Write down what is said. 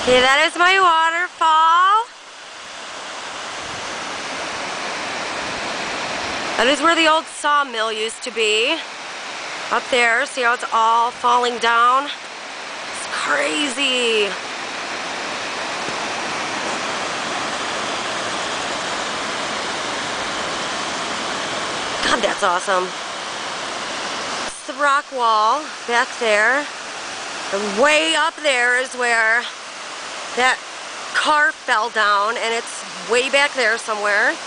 Okay, that is my waterfall. That is where the old sawmill used to be. Up there, see how it's all falling down? It's crazy. God, that's awesome. It's the rock wall back there. And way up there is where that car fell down, and it's way back there somewhere.